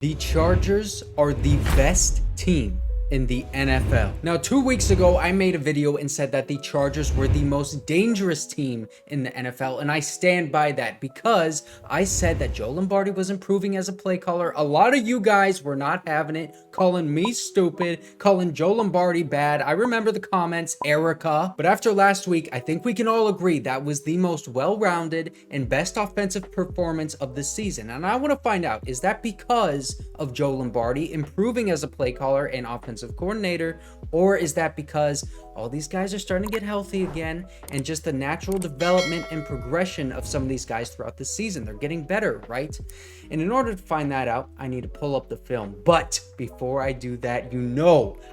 The Chargers are the best team in the NFL. Now, 2 weeks ago, I made a video and said that the Chargers were the most dangerous team in the NFL, and I stand by that because I said that Joe Lombardi was improving as a play caller. A lot of you guys were not having it, calling me stupid, calling Joe Lombardi bad. I remember the comments, Erica. But after last week, I think we can all agree that was the most well-rounded and best offensive performance of the season. And I want to find out, is that because of Joe Lombardi improving as a play caller and offensive coordinator, or is that because all these guys are starting to get healthy again and just the natural development and progression of some of these guys throughout the season? They're getting better, right? And in order to find that out, I need to pull up the film. But before I do that,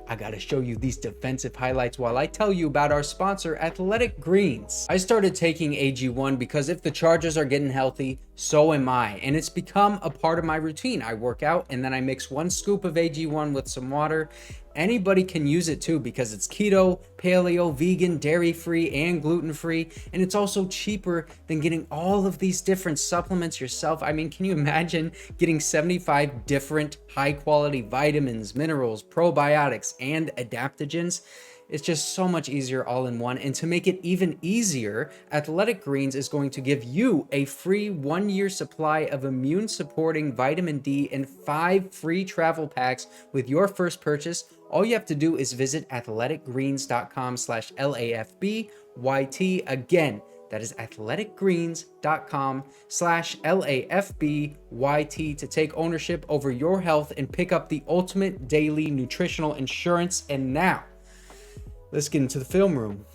I got to show you these defensive highlights while I tell you about our sponsor, Athletic Greens. I started taking AG1 because if the Chargers are getting healthy, so am I. And it's become a part of my routine. I work out and then I mix 1 scoop of AG1 with some water. Anybody can use it too because it's keto, paleo, vegan, dairy-free, and gluten-free. And it's also cheaper than getting all of these different supplements yourself. I mean, can you imagine getting 75 different high-quality vitamins, minerals, probiotics, and adaptogens? It's just so much easier all in one. And to make it even easier, Athletic Greens is going to give you a free 1-year supply of immune supporting vitamin D and 5 free travel packs with your first purchase. All you have to do is visit athleticgreens.com/LAFBYT. Again, that is athleticgreens.com/LAFBYT to take ownership over your health and pick up the ultimate daily nutritional insurance. And now, let's get into the film room.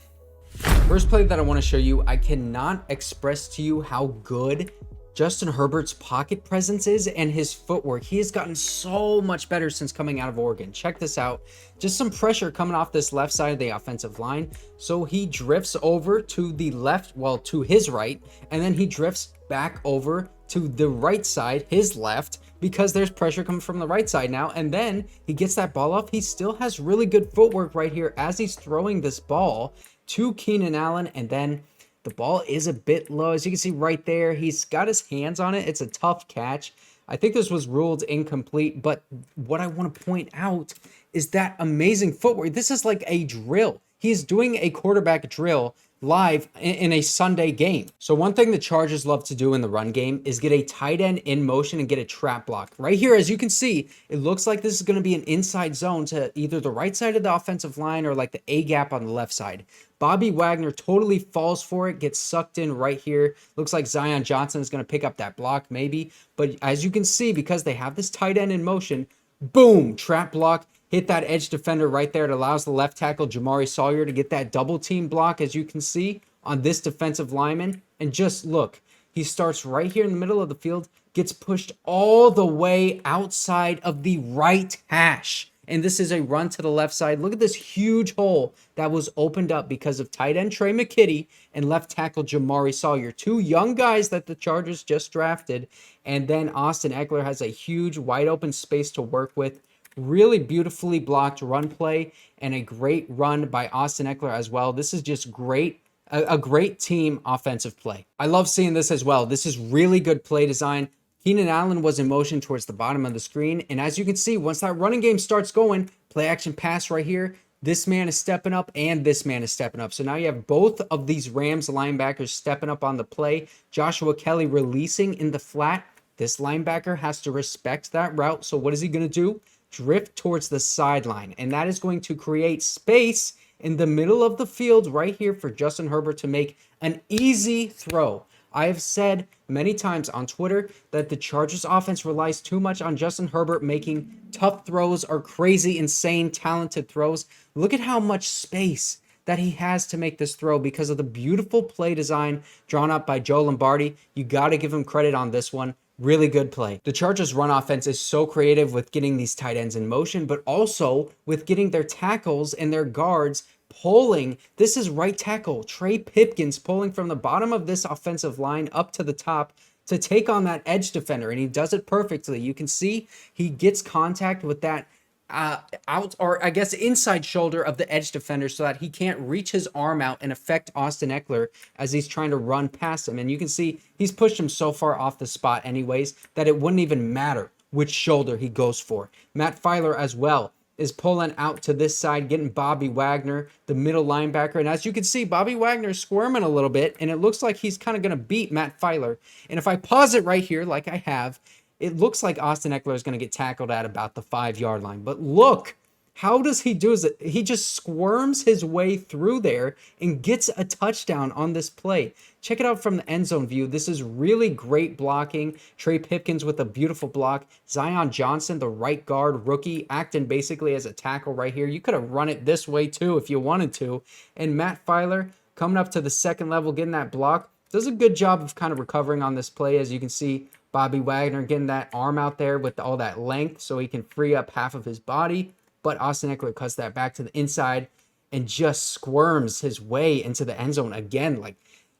First play that I want to show you, I cannot express to you how good Justin Herbert's pocket presence is and his footwork. He has gotten so much better since coming out of Oregon. Check this out. Just some pressure coming off this left side of the offensive line. So he drifts over to the left, well, to his right, and then he drifts back over to the right side, his left, because there's pressure coming from the right side now. And then he gets that ball off. He still has really good footwork right here as he's throwing this ball to Keenan Allen. And then the ball is a bit low. As you can see right there, he's got his hands on it. It's a tough catch. I think this was ruled incomplete, but what I want to point out is that amazing footwork. This is like a drill. He's doing a quarterback drill live in a Sunday game. So one thing the Chargers love to do in the run game is get a tight end in motion and get a trap block. Right here, as you can see, it looks like this is going to be an inside zone to either the right side of the offensive line or like the A gap on the left side. Bobby Wagner totally falls for it, gets sucked in right here. Looks like Zion Johnson is going to pick up that block maybe. But as you can see, because they have this tight end in motion, boom, trap block. Hit that edge defender right there. It allows the left tackle, Jamari Sawyer, to get that double team block, as you can see, on this defensive lineman. And just look, he starts right here in the middle of the field, gets pushed all the way outside of the right hash. And this is a run to the left side. Look at this huge hole that was opened up because of tight end Trey McKitty and left tackle Jamari Sawyer. 2 young guys that the Chargers just drafted. And then Austin Ekeler has a huge wide open space to work with. Really beautifully blocked run play and a great run by Austin Ekeler as well. This is just great, a great team offensive play. I love seeing this as well. This is really good play design. Keenan Allen was in motion towards the bottom of the screen. And as you can see, once that running game starts going, play action pass right here, this man is stepping up and this man is stepping up. So now you have both of these Rams linebackers stepping up on the play. Joshua Kelley releasing in the flat. This linebacker has to respect that route. So what is he going to do? Drift towards the sideline, and that is going to create space in the middle of the field right here for Justin Herbert to make an easy throw. I have said many times on Twitter that the Chargers offense relies too much on Justin Herbert making tough throws or crazy, insane, talented throws. Look at how much space that he has to make this throw because of the beautiful play design drawn up by Joe Lombardi. You got to give him credit on this one. Really good play. The Chargers' run offense is so creative with getting these tight ends in motion, but also with getting their tackles and their guards pulling. This is right tackle Trey Pipkins pulling from the bottom of this offensive line up to the top to take on that edge defender, and he does it perfectly. You can see he gets contact with that out, or I guess inside shoulder of the edge defender so that he can't reach his arm out and affect Austin Ekeler as he's trying to run past him. And you can see he's pushed him so far off the spot anyways that it wouldn't even matter which shoulder he goes for. Matt Filer as well is pulling out to this side, getting Bobby Wagner, the middle linebacker. And as you can see, Bobby Wagner is squirming a little bit, and it looks like he's kind of going to beat Matt Filer. And if I pause it right here, like I have, it looks like Austin Ekeler is going to get tackled at about the 5-yard line. But look, how does he do it? He just squirms his way through there and gets a touchdown on this play. Check it out from the end zone view. This is really great blocking. Trey Pipkins with a beautiful block. Zion Johnson, the right guard rookie, acting basically as a tackle right here. You could have run it this way too if you wanted to. And Matt Filer coming up to the second level, getting that block. Does a good job of kind of recovering on this play. As you can see, Bobby Wagner getting that arm out there with all that length so he can free up half of his body. But Austin Ekeler cuts that back to the inside and just squirms his way into the end zone again. Like,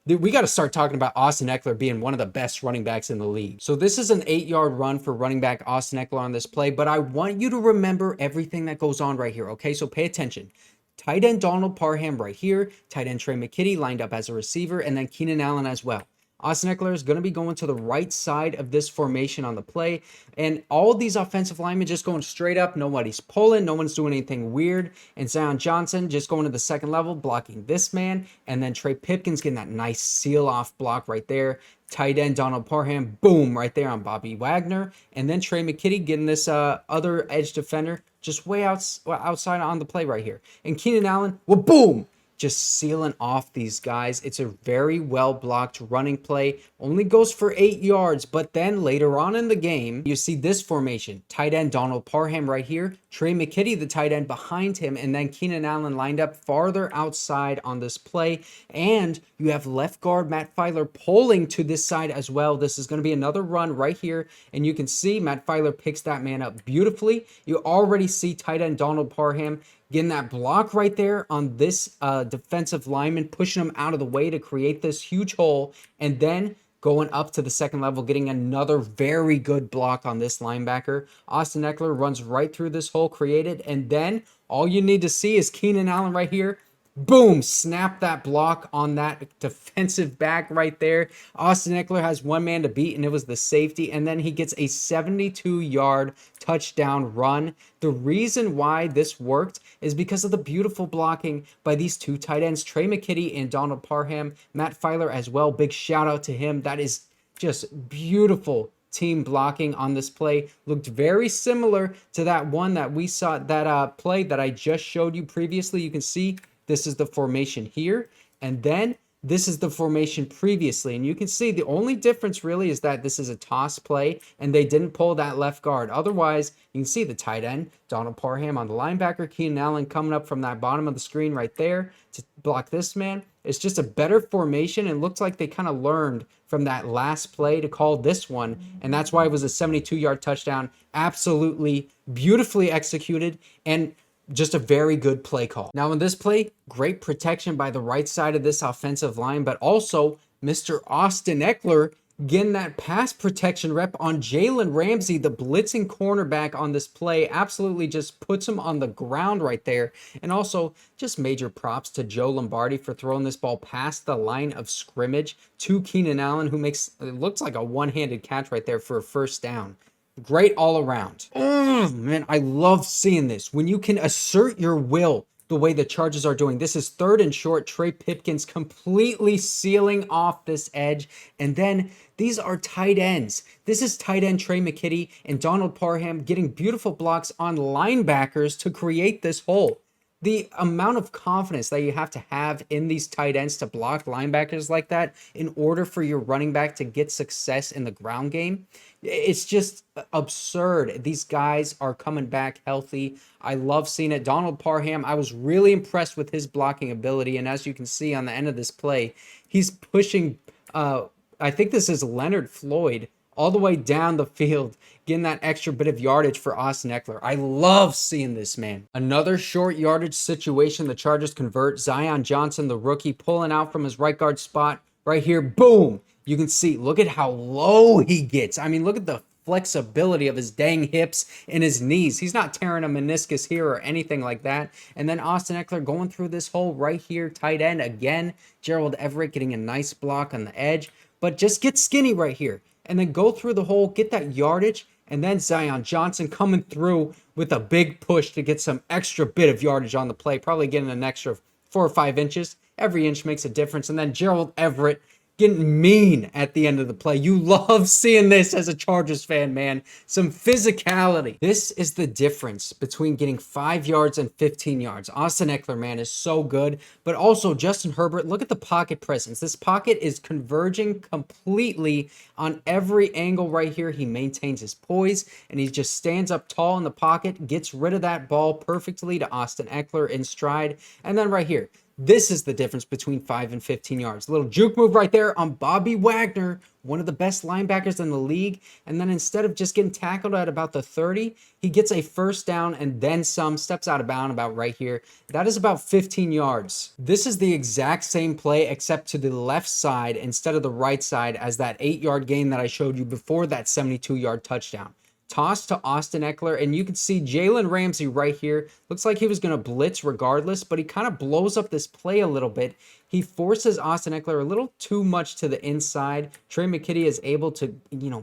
dude, we got to start talking about Austin Ekeler being one of the best running backs in the league. So this is an 8-yard run for running back Austin Ekeler on this play, but I want you to remember everything that goes on right here, okay? So pay attention. Tight end Donald Parham right here, tight end Trey McKitty lined up as a receiver, and then Keenan Allen as well. Austin Ekeler is going to be going to the right side of this formation on the play. And all these offensive linemen just going straight up. Nobody's pulling. No one's doing anything weird. And Zion Johnson just going to the second level, blocking this man. And then Trey Pipkins getting that nice seal-off block right there. Tight end Donald Parham, boom, right there on Bobby Wagner. And then Trey McKitty getting this other edge defender just way outside on the play right here. And Keenan Allen, well, boom, just sealing off these guys. It's a very well blocked running play. Only goes for 8 yards, but then later on in the game, you see this formation. Tight end Donald Parham right here, Trey McKitty, the tight end behind him, and then Keenan Allen lined up farther outside on this play. And you have left guard Matt Filer pulling to this side as well. This is going to be another run right here, and you can see Matt Filer picks that man up beautifully. You already see tight end Donald Parham getting that block right there on this defensive lineman, pushing him out of the way to create this huge hole, and then going up to the second level, getting another very good block on this linebacker. Austin Ekeler runs right through this hole created, and then all you need to see is Keenan Allen right here. Boom, snap that block on that defensive back right there. Austin Ekeler has one man to beat, and it was the safety, and then he gets a 72-yard touchdown run. The reason why this worked is because of the beautiful blocking by these two tight ends, Trey McKitty and Donald Parham. Matt Filer as well, big shout out to him. That is just beautiful team blocking on this play. Looked very similar to that one that we saw, that play that I just showed you previously. You can see this is the formation here, and then this is the formation previously. And you can see the only difference really is that this is a toss play, and they didn't pull that left guard. Otherwise, you can see the tight end, Donald Parham on the linebacker, Keenan Allen coming up from that bottom of the screen right there to block this man. It's just a better formation, and looks like they kind of learned from that last play to call this one, and that's why it was a 72-yard touchdown. Absolutely beautifully executed, and just a very good play call. Now in this play, great protection by the right side of this offensive line, but also Mr. Austin Ekeler getting that pass protection rep on Jalen Ramsey, the blitzing cornerback on this play. Absolutely just puts him on the ground right there. And also just major props to Joe Lombardi for throwing this ball past the line of scrimmage to Keenan Allen, who makes, it looks like a one-handed catch right there for a first down. Great all around. Oh, man, I love seeing this. When you can assert your will the way the Chargers are doing. This is 3rd and short. Trey Pipkins completely sealing off this edge. And then these are tight ends. This is tight end Trey McKitty and Donald Parham getting beautiful blocks on linebackers to create this hole. The amount of confidence that you have to have in these tight ends to block linebackers like that in order for your running back to get success in the ground game, it's just absurd. These guys are coming back healthy. I love seeing it. Donald Parham, I was really impressed with his blocking ability, and as you can see on the end of this play, he's pushing, I think this is Leonard Floyd, all the way down the field, getting that extra bit of yardage for Austin Ekeler. I love seeing this, man. Another short yardage situation. The Chargers convert. Zion Johnson, the rookie, pulling out from his right guard spot right here. Boom. You can see, look at how low he gets. I mean, look at the flexibility of his dang hips and his knees. He's not tearing a meniscus here or anything like that. And then Austin Ekeler going through this hole right here, tight end again. Gerald Everett getting a nice block on the edge, but just get skinny right here. And then go through the hole, get that yardage, And then Zion Johnson coming through with a big push to get some extra bit of yardage on the play, probably getting an extra 4 or 5 inches. Every inch makes a difference. And then Gerald Everett getting mean at the end of the play. You love seeing this as a Chargers fan, man. Some physicality. This is the difference between getting 5 yards and 15 yards. Austin Ekeler, man, is so good. But also Justin Herbert, look at the pocket presence. This pocket is converging completely on every angle right here. He maintains his poise, and he just stands up tall in the pocket, gets rid of that ball perfectly to Austin Ekeler in stride. And then right here, this is the difference between 5 and 15 yards. A little juke move right there on Bobby Wagner, one of the best linebackers in the league. And then instead of just getting tackled at about the 30, he gets a first down and then some, steps out of bounds about right here. That is about 15 yards. This is the exact same play except to the left side instead of the right side as that 8-yard gain that I showed you before that 72-yard touchdown. Toss to Austin Ekeler, and you can see Jalen Ramsey right here. Looks like he was going to blitz regardless, but he kind of blows up this play a little bit. He forces Austin Ekeler a little too much to the inside. Trey McKitty is able to,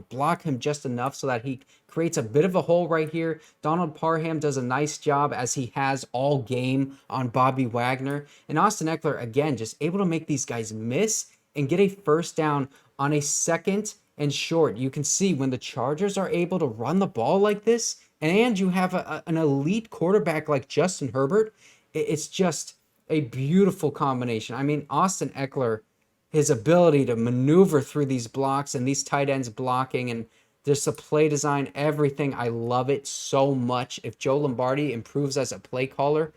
block him just enough so that he creates a bit of a hole right here. Donald Parham does a nice job, as he has all game, on Bobby Wagner. And Austin Ekeler, again, just able to make these guys miss and get a first down on a second and short. You can see when the Chargers are able to run the ball like this, and you have an elite quarterback like Justin Herbert, it's just a beautiful combination. I mean, Austin Ekeler, his ability to maneuver through these blocks and these tight ends blocking, and just the play design, everything. I love it so much. If Joe Lombardi improves as a play caller,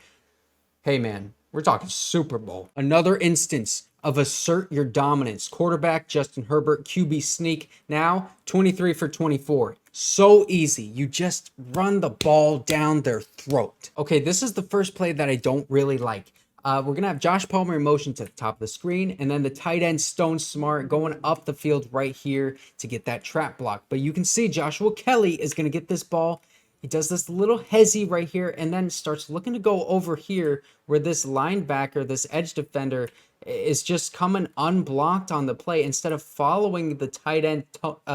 hey man, we're talking Super Bowl. Another instance of assert your dominance. Quarterback Justin Herbert, QB sneak, now 23 for 24. So easy. You just run the ball down their throat. Okay, this is the first play that I don't really like. We're going to have Josh Palmer in motion to the top of the screen, and then the tight end Stone Smart going up the field right here to get that trap block. But you can see Joshua Kelley is going to get this ball. He does this little hezzy right here and then starts looking to go over here where this linebacker, this edge defender, is just coming unblocked on the play instead of following the tight end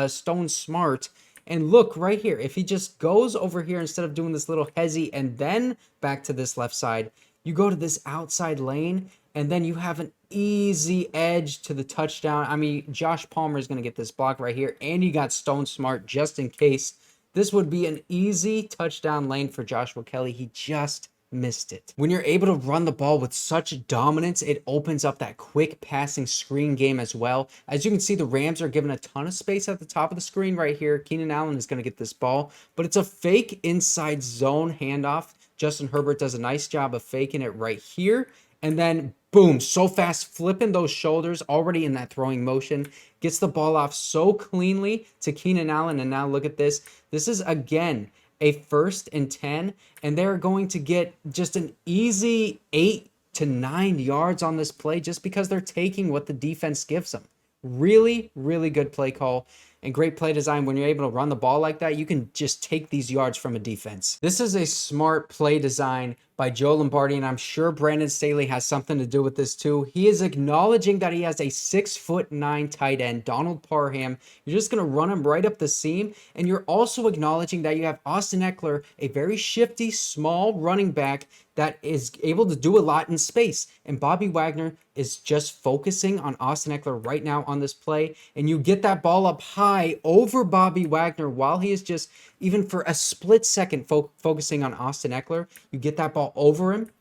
Stone Smart. And look right here, if he just goes over here instead of doing this little hezzy and then back to this left side, you go to this outside lane and then you have an easy edge to the touchdown. I mean, Josh Palmer is going to get this block right here, and you got Stone Smart just in case. This would be an easy touchdown lane for Joshua Kelley. He just missed it. When you're able to run the ball with such dominance, it opens up that quick passing screen game as well. As you can see, the Rams are given a ton of space at the top of the screen right here. Keenan Allen is going to get this ball, but it's a fake inside zone handoff. Justin Herbert does a nice job of faking it right here. And then, boom, so fast, flipping those shoulders, already in that throwing motion. Gets the ball off so cleanly to Keenan Allen. And now look at this. This is, again, a 1st and 10. And they're going to get just an easy 8 to 9 yards on this play just because they're taking what the defense gives them. Really, really good play call and great play design. When you're able to run the ball like that, you can just take these yards from a defense. This is a smart play design by Joe Lombardi, and I'm sure Brandon Staley has something to do with this too. He is acknowledging that he has a 6'9" tight end, Donald Parham. You're just going to run him right up the seam, and you're also acknowledging that you have Austin Ekeler, a very shifty, small running back that is able to do a lot in space. And Bobby Wagner is just focusing on Austin Ekeler right now on this play, and you get that ball up high over Bobby Wagner while he is just, even for a split second, focusing on Austin Ekeler. You get that ball over him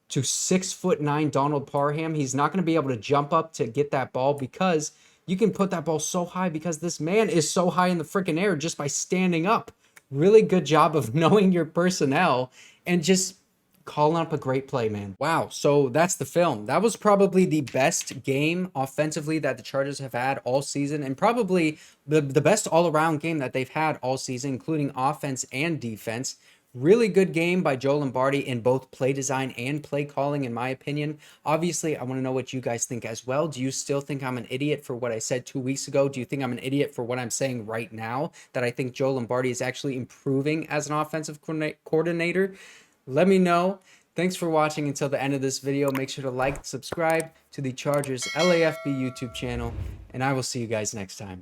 to 6'9" Donald Parham. He's not going to be able to jump up to get that ball because you can put that ball so high because this man is so high in the freaking air just by standing up. Really good job of knowing your personnel and just calling up a great play, man. Wow, so that's the film. That was probably the best game offensively that the Chargers have had all season, and probably the best all-around game that they've had all season, including offense and defense. Really good game by Joe Lombardi in both play design and play calling, in my opinion. Obviously, I want to know what you guys think as well. Do you still think I'm an idiot for what I said 2 weeks ago? Do you think I'm an idiot for what I'm saying right now, that I think Joe Lombardi is actually improving as an offensive coordinator? Let me know. Thanks for watching until the end of this video. Make sure to like, subscribe to the Chargers LAFB YouTube channel, and I will see you guys next time.